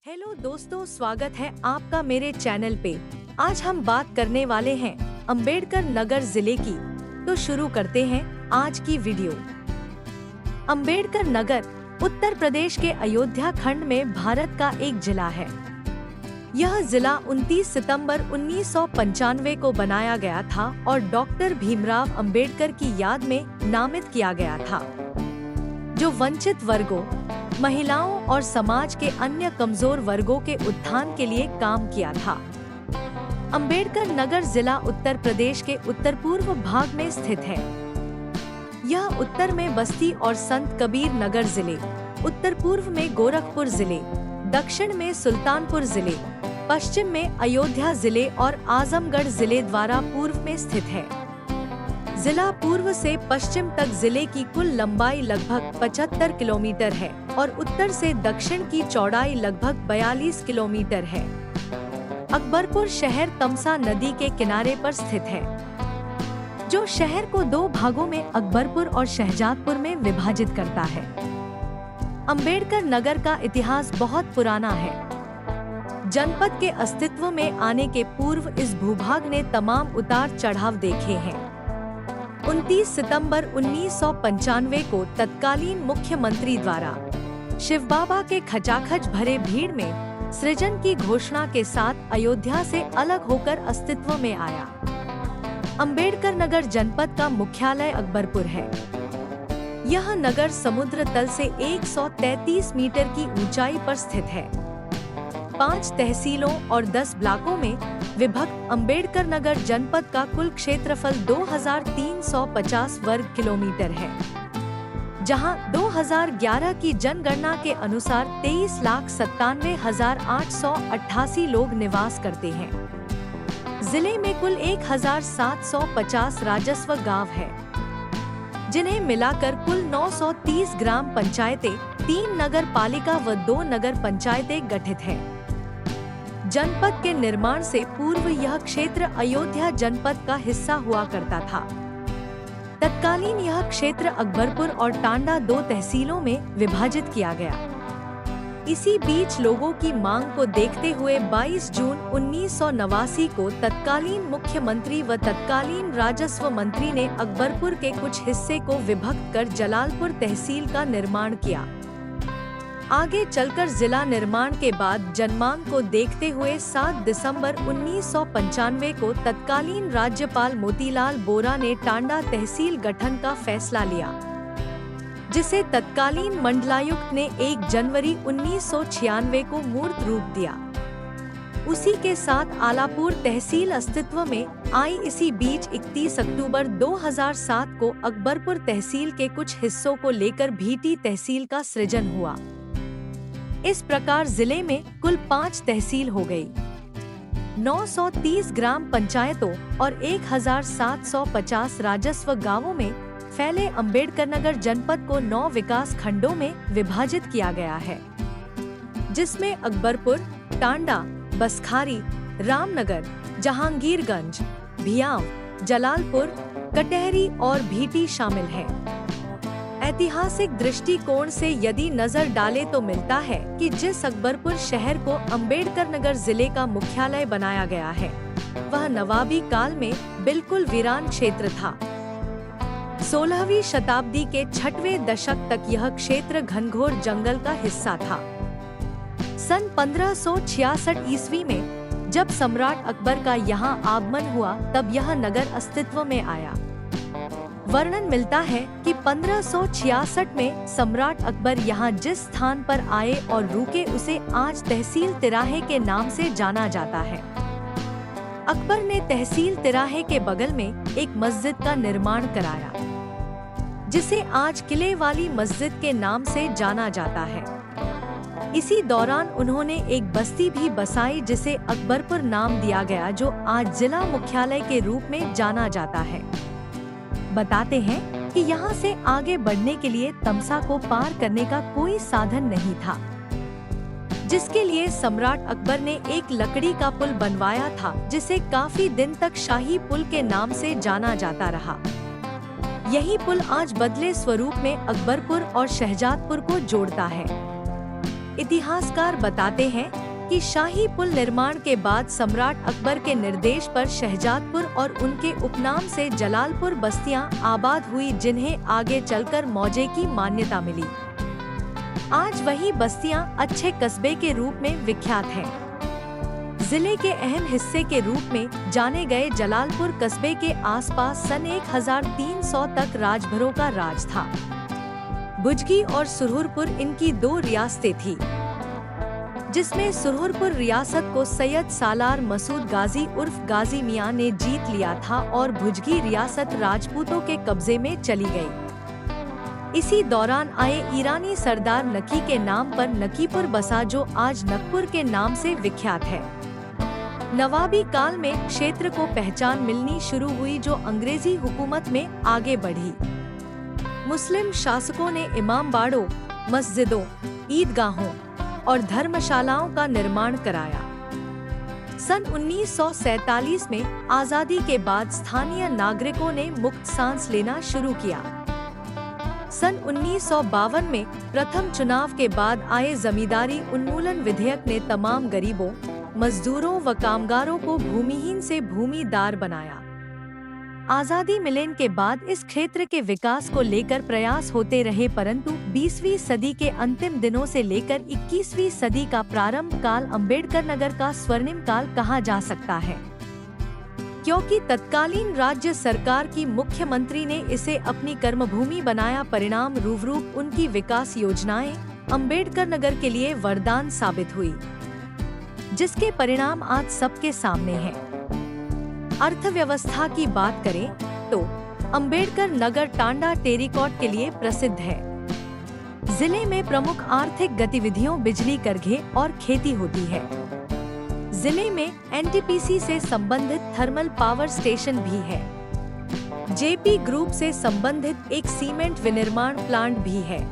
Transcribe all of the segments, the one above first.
Hello दोस्तों, स्वागत है आपका मेरे चैनल पे। आज हम बात करने वाले हैं अंबेडकर नगर जिले की। तो शुरू करते हैं आज की वीडियो। अंबेडकर नगर उत्तर प्रदेश के अयोध्या खंड में भारत का एक जिला है। यह जिला 29 सितंबर 1995 को बनाया गया था और डॉक्टर भीमराव अंबेडकर की याद में नामित किया गया था, जो वंचित वर्गों, महिलाओं और समाज के अन्य कमजोर वर्गों के उत्थान के लिए काम किया था। अंबेडकर नगर जिला उत्तर प्रदेश के उत्तर पूर्व भाग में स्थित है। यह उत्तर में बस्ती और संत कबीर नगर जिले, उत्तर पूर्व में गोरखपुर जिले, दक्षिण में सुल्तानपुर जिले, पश्चिम में अयोध्या जिले और आजमगढ़ जिले द्वारा पूर्व में स्थित है। जिला पूर्व से पश्चिम तक जिले की कुल लंबाई लगभग 75 किलोमीटर है और उत्तर से दक्षिण की चौड़ाई लगभग 42 किलोमीटर है। अकबरपुर शहर तमसा नदी के किनारे पर स्थित है, जो शहर को दो भागों में अकबरपुर और शहजादपुर में विभाजित करता है। अंबेडकर नगर का इतिहास बहुत पुराना है। जनपद के अस्तित्व में आने के पूर्व इस भूभाग ने तमाम उतार चढ़ाव देखे हैं। 29 सितंबर 1995 को तत्कालीन मुख्यमंत्री द्वारा शिव बाबा के खचाखच भरे भीड़ में सृजन की घोषणा के साथ अयोध्या से अलग होकर अस्तित्व में आया। अंबेडकर नगर जनपद का मुख्यालय अकबरपुर है। यह नगर समुद्र तल से 133 मीटर की ऊंचाई पर स्थित है। 5 तहसीलों और 10 ब्लॉकों में विभक्त अंबेडकर नगर जनपद का कुल क्षेत्रफल 2350 वर्ग किलोमीटर है, जहां 2011 की जनगणना के अनुसार 23,97,888 लोग निवास करते हैं। जिले में कुल 1750 राजस्व गांव है, जिन्हें मिलाकर कुल 930 ग्राम पंचायतें, 3 नगर पालिका व 2 नगर पंचायतें गठित हैं। जनपद के निर्माण से पूर्व यह क्षेत्र अयोध्या जनपद का हिस्सा हुआ करता था। तत्कालीन यह क्षेत्र अकबरपुर और टांडा 2 तहसीलों में विभाजित किया गया। इसी बीच लोगों की मांग को देखते हुए 22 जून 1989 को तत्कालीन मुख्यमंत्री व तत्कालीन राजस्व मंत्री ने अकबरपुर के कुछ हिस्से को विभक्त कर जलालपुर तहसील का निर्माण किया। आगे चलकर जिला निर्माण के बाद जनमांग को देखते हुए 7 दिसंबर 1995 को तत्कालीन राज्यपाल मोतीलाल बोरा ने टांडा तहसील गठन का फैसला लिया, जिसे तत्कालीन मंडलायुक्त ने 1 जनवरी 1996 को मूर्त रूप दिया। उसी के साथ आलापुर तहसील अस्तित्व में आई। इसी बीच 31 अक्टूबर 2007 को अकबरपुर तहसील के कुछ हिस्सों को लेकर भीटी तहसील का सृजन हुआ। इस प्रकार जिले में कुल 5 तहसील हो गई। 930 ग्राम पंचायतों और 1750 राजस्व गांवों में फैले अंबेडकर नगर जनपद को 9 विकास खंडों में विभाजित किया गया है, जिसमें अकबरपुर, टांडा, बसखारी, रामनगर, जहांगीरगंज, भियाव, जलालपुर, कटहरी और भीटी शामिल है। ऐतिहासिक दृष्टिकोण से यदि नजर डाले तो मिलता है कि जिस अकबरपुर शहर को अंबेडकर नगर जिले का मुख्यालय बनाया गया है, वह नवाबी काल में बिल्कुल वीरान क्षेत्र था। 16वीं शताब्दी के 6वें दशक तक यह क्षेत्र घनघोर जंगल का हिस्सा था। सन 1566 ईस्वी में जब सम्राट अकबर का यहाँ आगमन हुआ, तब यह नगर अस्तित्व में आया। वर्णन मिलता है कि 1566 में सम्राट अकबर यहाँ जिस स्थान पर आए और रुके उसे आज तहसील तिराहे के नाम से जाना जाता है। अकबर ने तहसील तिराहे के बगल में एक मस्जिद का निर्माण कराया, जिसे आज किले वाली मस्जिद के नाम से जाना जाता है। इसी दौरान उन्होंने एक बस्ती भी बसाई, जिसे अकबरपुर नाम दिया गया, जो आज जिला मुख्यालय के रूप में जाना जाता है। बताते हैं कि यहाँ से आगे बढ़ने के लिए तमसा को पार करने का कोई साधन नहीं था, जिसके लिए सम्राट अकबर ने एक लकड़ी का पुल बनवाया था, जिसे काफी दिन तक शाही पुल के नाम से जाना जाता रहा। यही पुल आज बदले स्वरूप में अकबरपुर और शहजादपुर को जोड़ता है। इतिहासकार बताते हैं कि शाही पुल निर्माण के बाद सम्राट अकबर के निर्देश पर शहजादपुर और उनके उपनाम से जलालपुर बस्तियां आबाद हुई, जिन्हें आगे चलकर मौजे की मान्यता मिली। आज वही बस्तियां अच्छे कस्बे के रूप में विख्यात हैं। जिले के अहम हिस्से के रूप में जाने गए जलालपुर कस्बे के आसपास सन 1300 तक राजभरों का राज था। बुजगी और सुरहुरपुर इनकी 2 रियासतें थी, जिसमें सुरहुरपुर रियासत को सैयद सालार मसूद गाजी उर्फ गाजी मियां ने जीत लिया था और भुजगी रियासत राजपूतों के कब्जे में चली गई। इसी दौरान आए ईरानी सरदार नकी के नाम पर नकीपुर बसा, जो आज नकपुर के नाम से विख्यात है। नवाबी काल में क्षेत्र को पहचान मिलनी शुरू हुई, जो अंग्रेजी हुकूमत में आगे बढ़ी। मुस्लिम शासकों ने इमामबाड़ों, मस्जिदों, ईदगाहों और धर्मशालाओं का निर्माण कराया। सन 1947 में आजादी के बाद स्थानीय नागरिकों ने मुक्त सांस लेना शुरू किया। सन 1952 में प्रथम चुनाव के बाद आए जमींदारी उन्मूलन विधेयक ने तमाम गरीबों, मजदूरों व कामगारों को भूमिहीन से भूमिदार बनाया। आजादी मिलने के बाद इस क्षेत्र के विकास को लेकर प्रयास होते रहे, परंतु 20वीं सदी के अंतिम दिनों से लेकर 21वीं सदी का प्रारंभ काल अम्बेडकर नगर का स्वर्णिम काल कहा जा सकता है, क्योंकि तत्कालीन राज्य सरकार की मुख्यमंत्री ने इसे अपनी कर्मभूमि बनाया। परिणाम रूप उनकी विकास योजनाएं अम्बेडकर नगर के लिए वरदान साबित हुई, जिसके परिणाम आज सबके सामने हैं। अर्थव्यवस्था की बात करें तो अम्बेडकर नगर टांडा टेरीकॉट के लिए प्रसिद्ध है। जिले में प्रमुख आर्थिक गतिविधियों बिजली, करघे और खेती होती है। जिले में एनटीपीसी से संबंधित थर्मल पावर स्टेशन भी है। जेपी ग्रुप से संबंधित एक सीमेंट विनिर्माण प्लांट भी है।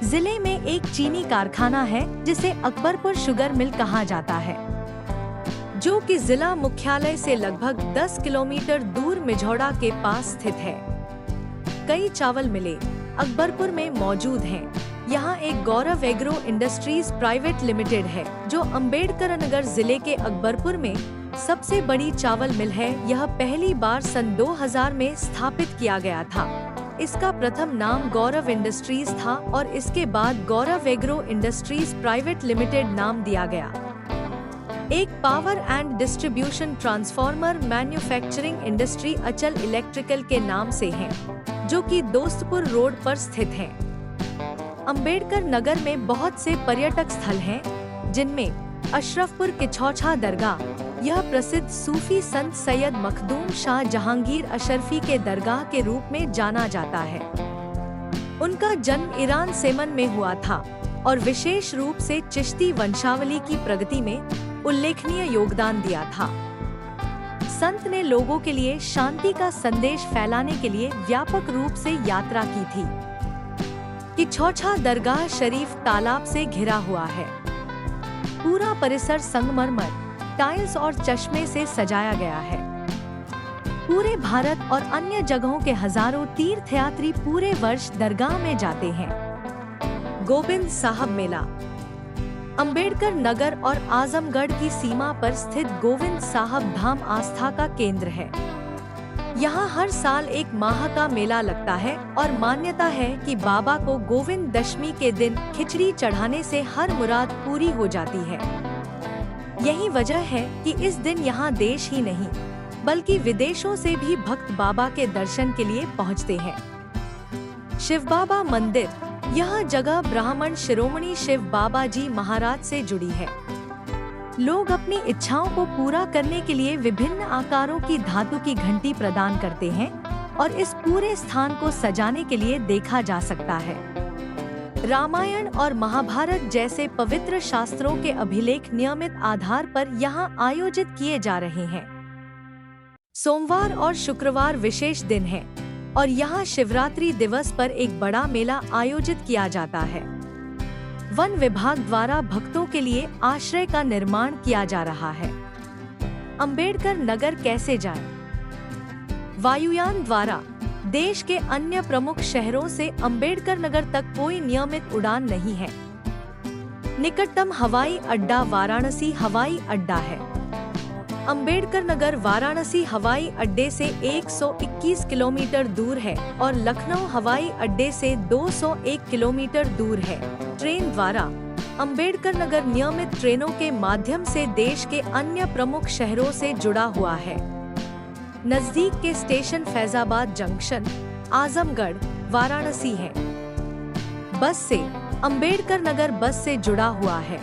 जिले में एक चीनी कारखाना है, जिसे अकबरपुर शुगर मिल कहा जाता है, जो कि जिला मुख्यालय से लगभग 10 किलोमीटर दूर मिझौड़ा के पास स्थित है। कई चावल मिलें अकबरपुर में मौजूद हैं। यहाँ एक गौरव एग्रो इंडस्ट्रीज प्राइवेट लिमिटेड है, जो अम्बेडकर नगर जिले के अकबरपुर में सबसे बड़ी चावल मिल है। यह पहली बार सन 2000 में स्थापित किया गया था। इसका प्रथम नाम गौरव इंडस्ट्रीज था और इसके बाद गौरव एग्रो इंडस्ट्रीज प्राइवेट लिमिटेड नाम दिया गया। एक power and distribution transformer manufacturing industry अचल इलेक्ट्रिकल के नाम से है, जो कि दोस्तपुर रोड पर स्थित है। अम्बेडकर नगर में बहुत से पर्यटक स्थल हैं, जिनमें अशरफपुर किछौछा दरगाह, यह प्रसिद्ध सूफी संत सैयद मखदूम शाह जहांगीर अशरफी के दरगाह के रूप में जाना जाता है। उनका जन्म ईरान सेमन में हुआ था और विशेष रूप से चिश्ती वंशावली की प्रगति में उल्लेखनीय योगदान दिया था। संत ने लोगों के लिए शांति का संदेश फैलाने के लिए व्यापक रूप से यात्रा की थी। किछौछा दरगाह शरीफ तालाब से घिरा हुआ है। पूरा परिसर संगमरमर, टाइल्स और चश्मे से सजाया गया है। पूरे भारत और अन्य जगहों के हजारों तीर्थयात्री पूरे वर्ष दरगाह में जाते हैं। गोविंद साहब मेला अम्बेडकर नगर और आजमगढ़ की सीमा पर स्थित गोविंद साहब धाम आस्था का केंद्र है। यहाँ हर साल एक माह का मेला लगता है और मान्यता है कि बाबा को गोविंद दशमी के दिन खिचड़ी चढ़ाने से हर मुराद पूरी हो जाती है। यही वजह है कि इस दिन यहाँ देश ही नहीं बल्कि विदेशों से भी भक्त बाबा के दर्शन के लिए पहुँचते हैं। शिव बाबा मंदिर, यह जगह ब्राह्मण शिरोमणि शिव बाबा जी महाराज से जुड़ी है। लोग अपनी इच्छाओं को पूरा करने के लिए विभिन्न आकारों की धातु की घंटी प्रदान करते हैं और इस पूरे स्थान को सजाने के लिए देखा जा सकता है। रामायण और महाभारत जैसे पवित्र शास्त्रों के अभिलेख नियमित आधार पर यहाँ आयोजित किए जा रहे हैं। सोमवार और शुक्रवार विशेष दिन है और यहाँ शिवरात्रि दिवस पर एक बड़ा मेला आयोजित किया जाता है। वन विभाग द्वारा भक्तों के लिए आश्रय का निर्माण किया जा रहा है। अम्बेडकर नगर कैसे जाएं? वायुयान द्वारा। देश के अन्य प्रमुख शहरों से अम्बेडकर नगर तक कोई नियमित उड़ान नहीं है। निकटतम हवाई अड्डा वाराणसी हवाई अड्डा है। अंबेडकर नगर वाराणसी हवाई अड्डे से 121 किलोमीटर दूर है और लखनऊ हवाई अड्डे से 201 किलोमीटर दूर है। ट्रेन द्वारा अंबेडकर नगर नियमित ट्रेनों के माध्यम से देश के अन्य प्रमुख शहरों से जुड़ा हुआ है। नजदीक के स्टेशन फैजाबाद जंक्शन, आजमगढ़, वाराणसी है। बस से अंबेडकर नगर बस से जुड़ा हुआ है।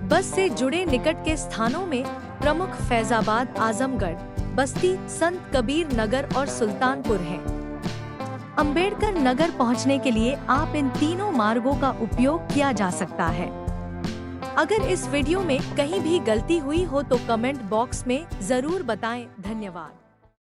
बस से जुड़े निकट के स्थानों में प्रमुख फैजाबाद, आजमगढ़, बस्ती, संत कबीर नगर और सुल्तानपुर हैं। अंबेडकर नगर पहुंचने के लिए आप इन तीनों मार्गों का उपयोग किया जा सकता है। अगर इस वीडियो में कहीं भी गलती हुई हो तो कमेंट बॉक्स में जरूर बताएं। धन्यवाद।